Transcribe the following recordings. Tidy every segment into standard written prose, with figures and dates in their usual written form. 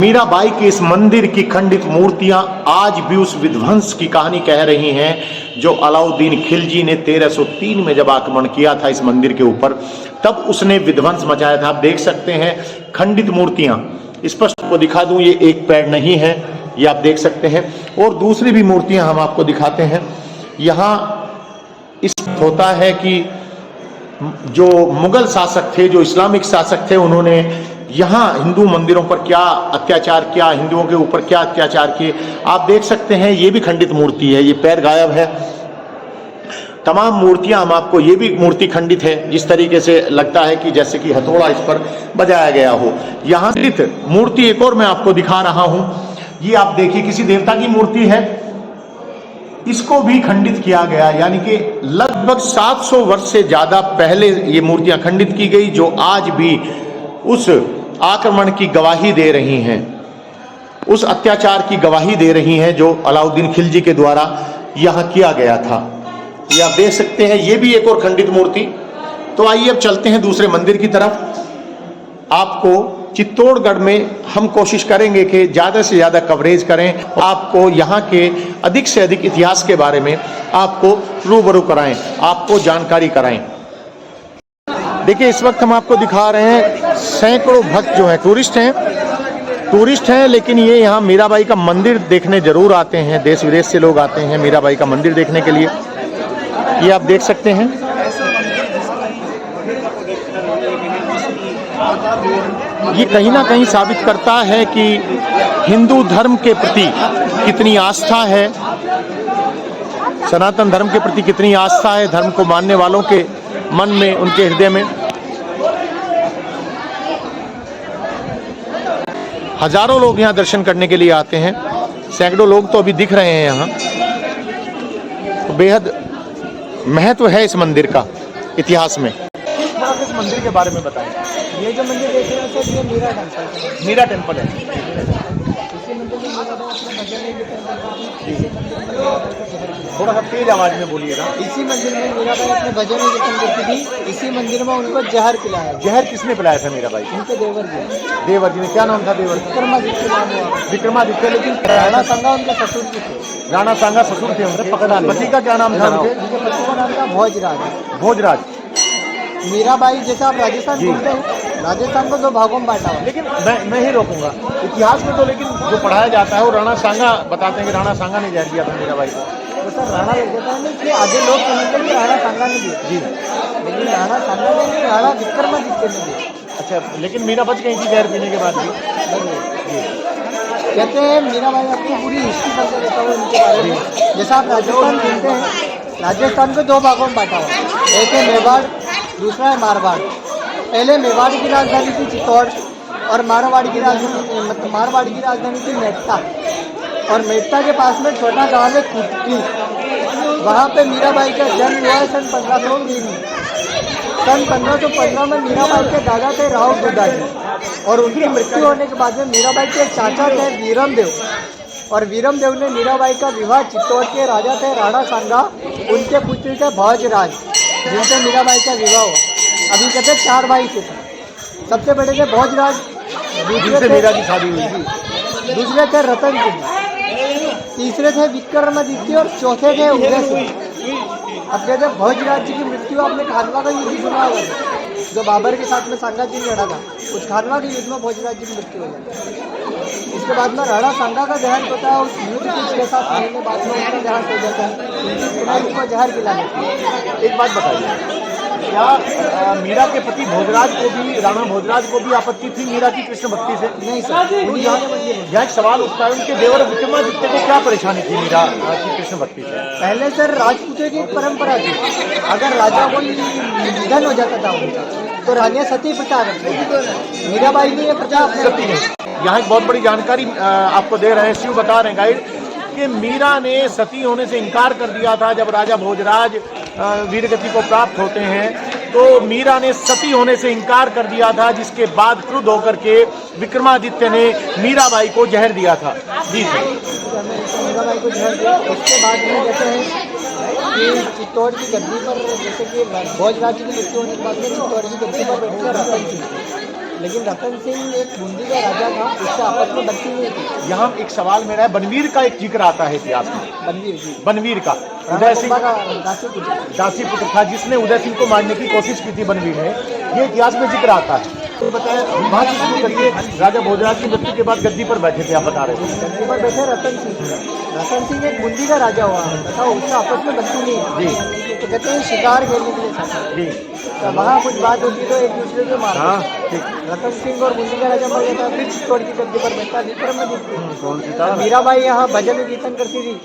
मीराबाई के इस मंदिर की खंडित मूर्तियां आज भी उस विध्वंस की कहानी कह रही हैं जो अलाउद्दीन खिलजी ने 1303 में जब आक्रमण किया था इस मंदिर के ऊपर, तब उसने विध्वंस मचाया था। आप देख सकते हैं खंडित मूर्तियां, स्पष्ट को दिखा दूं, ये एक पैर नहीं है, ये आप देख सकते हैं। और दूसरी भी मूर्तियां हम आपको दिखाते हैं। यहाँ इस होता है कि जो मुगल शासक थे, जो इस्लामिक शासक थे, उन्होंने यहाँ हिंदू मंदिरों पर क्या अत्याचार किया, हिंदुओं के ऊपर क्या अत्याचार किए, आप देख सकते हैं। ये भी खंडित मूर्ति है, ये पैर गायब है। तमाम मूर्तियां हम आपको, ये भी मूर्ति खंडित है, जिस तरीके से लगता है कि जैसे कि हथौड़ा इस पर बजाया गया हो। यहाँ स्थित मूर्ति एक और मैं आपको दिखा रहा हूं, ये आप देखिए, किसी देवता की मूर्ति है, इसको भी खंडित किया गया, यानी कि लगभग 700 वर्ष से ज्यादा पहले ये मूर्तियां खंडित की गई, जो आज भी उस आक्रमण की गवाही दे रही हैं, उस अत्याचार की गवाही दे रही हैं जो अलाउद्दीन खिलजी के द्वारा यहां किया गया था। ये आप देख सकते हैं, ये भी एक और खंडित मूर्ति। तो आइए अब चलते हैं दूसरे मंदिर की तरफ। आपको चित्तौड़गढ़ में हम कोशिश करेंगे कि ज़्यादा से ज़्यादा कवरेज करें, आपको यहाँ के अधिक से अधिक इतिहास के बारे में आपको रूबरू कराएं, आपको जानकारी कराएं। देखिए, इस वक्त हम आपको दिखा रहे हैं सैकड़ों भक्त जो हैं, टूरिस्ट हैं, लेकिन ये यहाँ मीराबाई का मंदिर देखने जरूर आते हैं। देश विदेश से लोग आते हैं मीराबाई का मंदिर देखने के लिए। ये आप देख सकते हैं, ये कहीं ना कहीं साबित करता है कि हिंदू धर्म के प्रति कितनी आस्था है, सनातन धर्म के प्रति कितनी आस्था है धर्म को मानने वालों के मन में, उनके हृदय में। हजारों लोग यहाँ दर्शन करने के लिए आते हैं, सैकड़ों लोग तो अभी दिख रहे हैं यहाँ। तो बेहद महत्व है इस मंदिर का इतिहास में। आप इस मंदिर के बारे में बताएं। ये जो मंदिर देख रहे हैं सर, ये मीरा टेम्पल है। इसी मंदिर में मीराबाई अपने भजन में थोड़ा सा तेज आवाज में बोलिएगा। इसी मंदिर में मीराबाई अपने भजन में कीर्तन करती थी। इसी मंदिर में उनको जहर पिलाया। जहर किसने पिलाया था मीराबाई? उनके देवर जी। देवर जी ने, क्या नाम था देवर? विक्रमादित्य नाम हुआ। विक्रमादित्य। लेकिन राणा सांगा उनके ससुर जी थे। राणा सांगा ससुर थे उनके। पति का क्या नाम था उनके? पति का नाम था भोजराज। भोजराज। मीराबाई, जैसे आप राजस्थान घूमते हैं, राजस्थान को 2 भागों में बांटा हुआ। लेकिन मैं ही रोकूंगा इतिहास में तो, लेकिन जो पढ़ाया जाता है वो राणा सांगा बताते हैं कि राणा सांगा ने जहर दिया था मीराबाई को। तो सर राणा लग जाता है ना कि आगे लोग समझते हैं कि राणा सांगा ने दिया जी, लेकिन राणा सांगा ने नहीं, राणा विक्रमादित्य ने दिया। अच्छा, लेकिन मीरा बच गई थी जहर पीने के बाद भी। कहते हैं मीराबाई आपको पूरी हिस्ट्री करके देता हुआ उनके बारे में। जैसा आप राजस्थान घूमते हैं, राजस्थान को 2 भागों में बांटा हुआ, एक है मेवाड़, दूसरा है मारवाड़। पहले मेवाड़ की राजधानी थी चित्तौड़ और मारवाड़ की राजधानी थी मेड़ता। और मेड़ता के पास में छोटा गांव है कुटकी, वहाँ पे मीराबाई का जन्म हुआ है सन 1503 में। सन 1515 में मीराबाई के दादा थे राव बुद्धा जी, और उनकी मृत्यु होने के बाद में मीराबाई के चाचा थे वीरमदेव, और वीरमदेव ने मीराबाई का विवाह चित्तौड़ के राजा थे राणा सांगा, उनके पुत्र थे भोजराज, जिनसे मीराबाई का विवाह हुआ। अभी कहते 4 भाई थे, सबसे बड़े थे भोजराज, दूसरे मीरा की शादी हुई थी, दूसरे थे रतन सिंह, तीसरे थे विक्रमादित्य और चौथे थे उदय सिंह। अब कहते भोजराज जी की मृत्यु आपने खानवा का युद्ध सुना होगा, जो बाबर के साथ में सांगा जी ने लड़ा था, उस खानवा के युद्ध में भोजराज जी की मृत्यु हो जाती है। इसके बाद में राणा सांगा का देहांत होता है, उस युद्ध के 6-7 महीने बाद में उनका देहांत हो जाता है, उनकी पुनः को जहर पिला देती है। एक बात बताइए, क्या मीरा के पति भोजराज को भी, राणा भोजराज को भी आपत्ति थी मीरा की कृष्ण भक्ति से? नहीं सर, तो यहाँ एक सवाल उठता है, उनके देवर विक्रमादित्य को क्या परेशानी थी मीरा की कृष्ण भक्ति से? पहले सर राजपूतों की एक परंपरा थी, अगर राजा को निधन हो जाता था उनका, तो रानियां सती प्रथा करती थी। मीराबाई ने ये प्रथा अपने यहाँ एक बहुत बड़ी जानकारी आपको दे रहे हैं, शिव बता रहे हैं गाइड, कि मीरा ने सती होने से इनकार कर दिया था। जब राजा भोजराज वीरगति को प्राप्त होते हैं तो मीरा ने सती होने से इनकार कर दिया था, जिसके बाद क्रुद्ध होकर के विक्रमादित्य ने मीराबाई को जहर दिया था। जी मीराबाई को जहर दिया। उसके बाद में कहते हैं कि चित्तौड़ की गद्दी पर, जैसे कि भोजराज जी की मृत्यु होने के बाद में चित्तौड़ की गद्दी पर बैठकर रतन सिंह लेकिन रतन सिंह एक बूंदी का राजा था, उससे आपस में बनती नहीं थी। यहाँ एक सवाल मेरा है, बनवीर का एक जिक्र आता है इतिहास में। बनवीर जी बनवीर का उदय सिंह का दासी पुत्र। दासी पुत्र था जिसने उदय सिंह को मारने की कोशिश की थी बनवीर ने, ये इतिहास में जिक्र आता है। तो बताया बात शुरू करिए, राजा भोजराज की मृत्यु के बाद गद्दी पर बैठे थे, आप बता रहे थे। गद्दी पर बैठे रतन सिंह एक बूंदी का राजा हुआ, बताओ उससे आपस में बनती नहीं है। जी तो कहते हैं शिकार खेलने के लिए जाता है। जी तो वहाँ कुछ बात होती तो एक दूसरे को मार हाँ देते। ठीक। रतन सिंह और बूंदी का राजा मर गया था, फिर चित्तौड़ की गद्दी पर बैठा विक्रम में दिखती। कौन सी था? मीराबाई यहाँ भजन कीर्तन करती थी,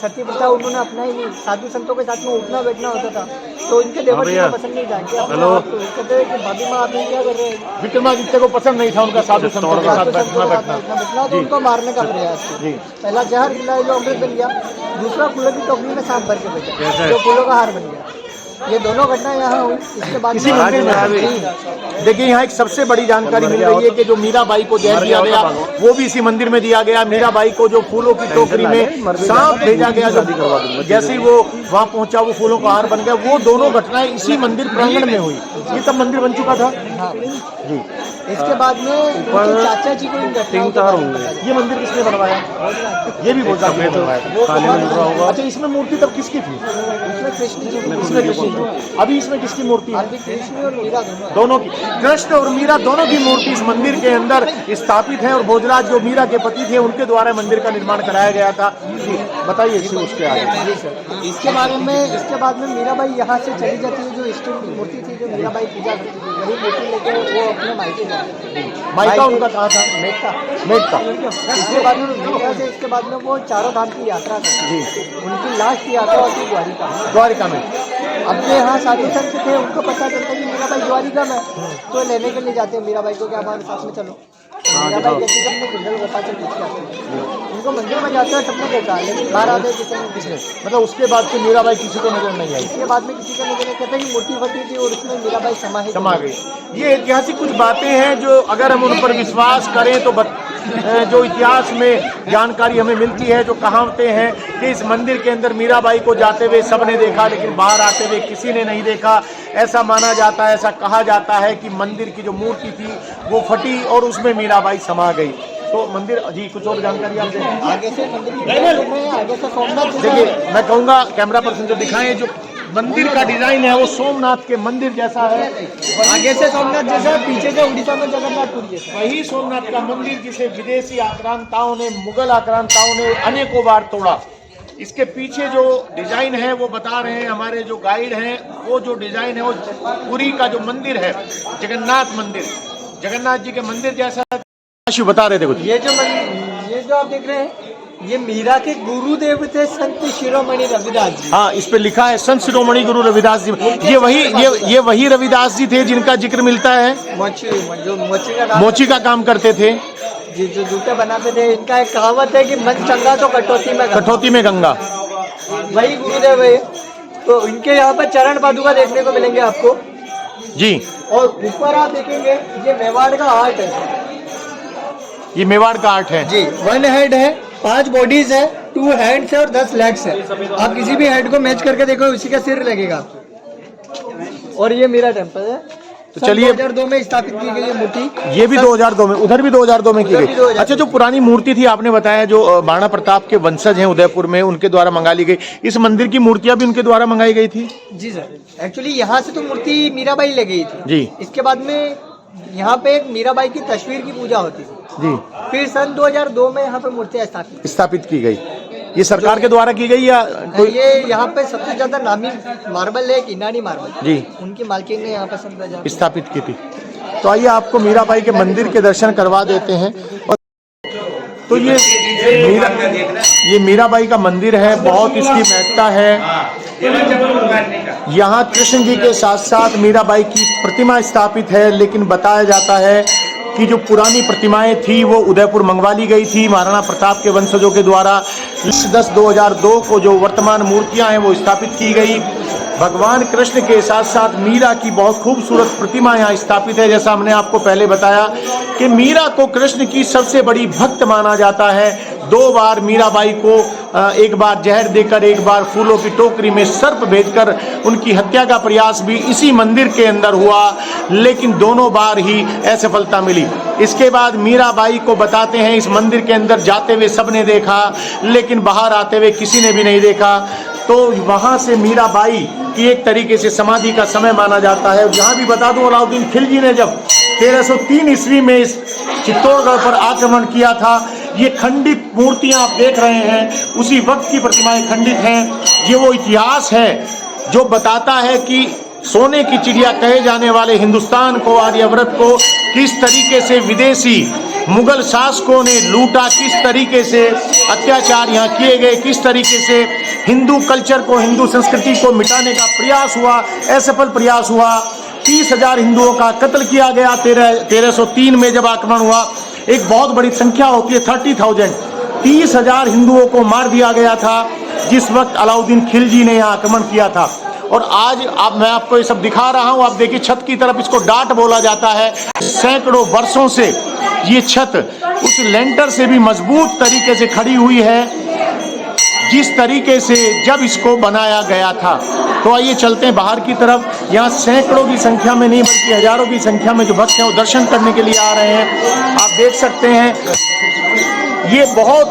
सती प्रथा उन्होंने अपना ही नहीं, साधु संतों के साथ में उठना बैठना होता था, तो इनके देवर्षि को पसंद नहीं था कि अपने आप को कहते हैं कि भाभी माँ आप ये क्या कर रहे हैं। विक्रमादित्य को पसंद नहीं था उनका साधु संतों के साथ बैठना। तो उनको मारने का प्रयास किया। पहला जहर खिलाया जो अमृत बन गया, दूसरा फूलों की टोकरी में सांप भर के बेचा जो फूलों का हार बन गया। ये दोनों घटना यहाँ हुई। इसके बाद इसी मंदिर में देखिए यहाँ एक सबसे बड़ी जानकारी मिल रही है कि जो मीराबाई को जहर दिया गया वो भी इसी मंदिर में दिया गया। मीराबाई को जो फूलों की टोकरी में सांप भेजा गया, जैसे ही वो वहाँ पहुंचा वो फूलों का हार बन गया। वो दोनों घटनाएं इसी मंदिर प्रांगण में हुई। ये तब मंदिर बन चुका था जी। इसके बाद में उनके चाचा जी को इन घटनाओं के बारे में बताया। ये मंदिर किसने बनवाया? ये भी बोझराज ने बनवाया। अच्छा, इसमें मूर्ति तब किसकी थी? इसमें कृष्ण जी, इसमें कृष्ण जी। अभी इसमें किसकी मूर्ति है? अभी कृष्ण और मीरा दोनों की, कृष्ण और मीरा दोनों की मूर्ति इस मंदिर के अंदर स्थापित है। और भोजराज जो मीरा के पति थे उनके द्वारा मंदिर का निर्माण कराया गया था। बताइए इससे उसके आगे। जी सर, इसके बाद में मीराबाई यहाँ से चली जाती है। जो स्टील की मूर्ति थी जो मीराबाई पूजा करती थी, वही मूर्ति लेकर वो अपने मायके जाती थी। मायका उनका कहाँ था? मेटका। इसके बाद में वो चारों धाम की यात्रा करती थी। उनकी लास्ट यात्रा होती द्वारिका में। अब जो यहाँ साधु संत थे उनको पता चलता है कि मीराबाई द्वारिका में, तो लेने के लिए जाते हैं मीराबाई को, क्या हमारे साथ में चलो। मीराबाई कहती है अपने कुंडल गोपाल से पूछ के आते हैं। उनको मंदिर में जाते हैं सबने देखा, लेकिन बाहर आते किसने मतलब उसके बाद फिर मीराबाई किसी को नजर नहीं आई। इसके बाद में किसी का नजर नहीं, कहते हैं कि मूर्ति फटी थी और उसमें मीराबाई समा गई। ये ऐतिहासिक कुछ बातें हैं जो अगर हम उन पर विश्वास करें तो जो इतिहास में जानकारी हमें मिलती है, जो कहावतें हैं कि इस मंदिर के अंदर मीराबाई को जाते हुए सबने देखा लेकिन बाहर आते हुए किसी ने नहीं देखा। ऐसा माना जाता है, ऐसा कहा जाता है कि मंदिर की जो मूर्ति थी वो फटी और उसमें मीराबाई समा गई। तो मंदिर जी कुछ और जानकारी आप दें। आगे से मंदिर आगे से सोमनाथ देखिए, मैं कहूँगा कैमरा पर्सन जो दिखाएं, जो मंदिर का डिजाइन है वो सोमनाथ के मंदिर जैसा है। आगे से सोमनाथ जैसा, पीछे से उड़ीसा में जगन्नाथपुर जैसा। वही सोमनाथ का मंदिर जिसे विदेशी आक्रांताओं ने, मुगल आक्रांताओं ने अनेकों बार तोड़ा। इसके पीछे जो डिजाइन है वो बता रहे हैं हमारे जो गाइड हैं, वो जो डिजाइन है वो पुरी का जो मंदिर है जगन्नाथ मंदिर, जगन्नाथ जी के मंदिर जैसा बता रहे थे कुछ। ये जो आप देख रहे हैं ये मीरा के गुरुदेव थे संत शिरोमणि रविदास जी। हाँ, इस पे लिखा है संत शिरोमणि गुरु रविदास जी। ये वही रविदास जी थे जिनका जिक्र मिलता है, मोची का काम करते थे जी, जो जूते बनाते थे। इनका एक कहावत है कि मन चंगा तो कटौती में गंगा। वही गुरुदेव है। तो इनके यहाँ पर चरण पादुका देखने को मिलेंगे आपको जी। और ऊपर आप देखेंगे ये मेवाड़ का आर्ट है। ये मेवाड़ का आर्ट है जी। 1 हेड है, 5 बॉडीज है, 2 हैंड्स है और 10 लेग्स है। आप किसी भी हेड को मैच करके देखो, उसी का सिर लगेगा। और ये मीरा टेम्पल है, तो चलिए 2002 में स्थापित की गई है मूर्ति। ये भी 2002 में, उधर भी 2002 में की गई। अच्छा, जो पुरानी मूर्ति थी आपने बताया जो महाराणा प्रताप के वंशज हैं उदयपुर में, उनके द्वारा मंगा ली गई। इस मंदिर की मूर्तियां भी उनके द्वारा मंगाई गई थी? जी सर, एक्चुअली यहाँ से तो मूर्ति मीराबाई ले गई थी जी। इसके बाद में यहाँ पे एक मीराबाई की तस्वीर की पूजा होती थी जी। फिर सन 2002 में यहाँ पे मूर्तियाँ स्थापित की गई। ये सरकार के द्वारा की गई या कोई? ये यहाँ पे सबसे ज्यादा नामी मार्बल है किनानी मार्बल जी, उनकी मालकिन ने यहाँ पे स्थापित की थी। तो आइए आपको मीराबाई के मंदिर के दर्शन करवा देते हैं। और तो ये मीराबाई का मंदिर है, बहुत इसकी महत्ता है। यहाँ कृष्ण जी के साथ साथ मीराबाई की प्रतिमा स्थापित है, लेकिन बताया जाता है कि जो पुरानी प्रतिमाएं थी वो उदयपुर मंगवा ली गई थी महाराणा प्रताप के वंशजों के द्वारा। 10/10/2002 को जो वर्तमान मूर्तियां हैं वो स्थापित की गई। भगवान कृष्ण के साथ साथ मीरा की बहुत खूबसूरत प्रतिमा यहाँ स्थापित है। जैसा हमने आपको पहले बताया कि मीरा को कृष्ण की सबसे बड़ी भक्त माना जाता है। 2 बार मीराबाई को एक बार जहर देकर, एक बार फूलों की टोकरी में सर्प भेजकर उनकी हत्या का प्रयास भी इसी मंदिर के अंदर हुआ, लेकिन दोनों बार ही असफलता मिली। इसके बाद मीराबाई को बताते हैं इस मंदिर के अंदर जाते हुए सबने देखा, लेकिन बाहर आते हुए किसी ने भी नहीं देखा। तो वहाँ से मीराबाई की एक तरीके से समाधि का समय माना जाता है। यहाँ भी बता दूं, अलाउद्दीन खिलजी ने जब 1303 ईस्वी में इस चित्तौड़गढ़ पर आक्रमण किया था, ये खंडित मूर्तियां आप देख रहे हैं, उसी वक्त की प्रतिमाएं खंडित हैं। ये वो इतिहास है जो बताता है कि सोने की चिड़िया कहे जाने वाले हिंदुस्तान को, आर्यव्रत को किस तरीके से विदेशी मुगल शासकों ने लूटा, किस तरीके से अत्याचार यहाँ किए गए, किस तरीके से हिंदू कल्चर को, हिंदू संस्कृति को मिटाने का प्रयास हुआ, असफल प्रयास हुआ। 30,000 हिंदुओं का कत्ल किया गया 1303 में जब आक्रमण हुआ। एक बहुत बड़ी संख्या होती है 30,000, 30,000 हिंदुओं को मार दिया गया था जिस वक्त अलाउद्दीन खिलजी ने यहाँ आक्रमण किया था। और आज मैं आपको ये सब दिखा रहा हूँ, आप देखिए छत की तरफ, इसको डाट बोला जाता है। सैकड़ों वर्षों से ये छत उस लेंटर से भी मजबूत तरीके से खड़ी हुई है जिस तरीके से जब इसको बनाया गया था। तो आइए चलते हैं बाहर की तरफ। यहाँ सैकड़ों की संख्या में नहीं बल्कि हजारों की संख्या में जो भक्त हैं वो दर्शन करने के लिए आ रहे हैं। आप देख सकते हैं ये बहुत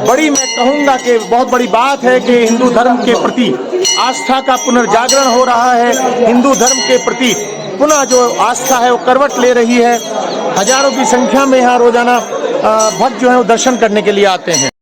बड़ी, मैं कहूँगा कि बहुत बड़ी बात है कि हिंदू धर्म के प्रति आस्था का पुनर्जागरण हो रहा है। हिंदू धर्म के प्रति पुनः जो आस्था है वो करवट ले रही है। हजारों की संख्या में यहाँ रोजाना भक्त जो है वो दर्शन करने के लिए आते हैं।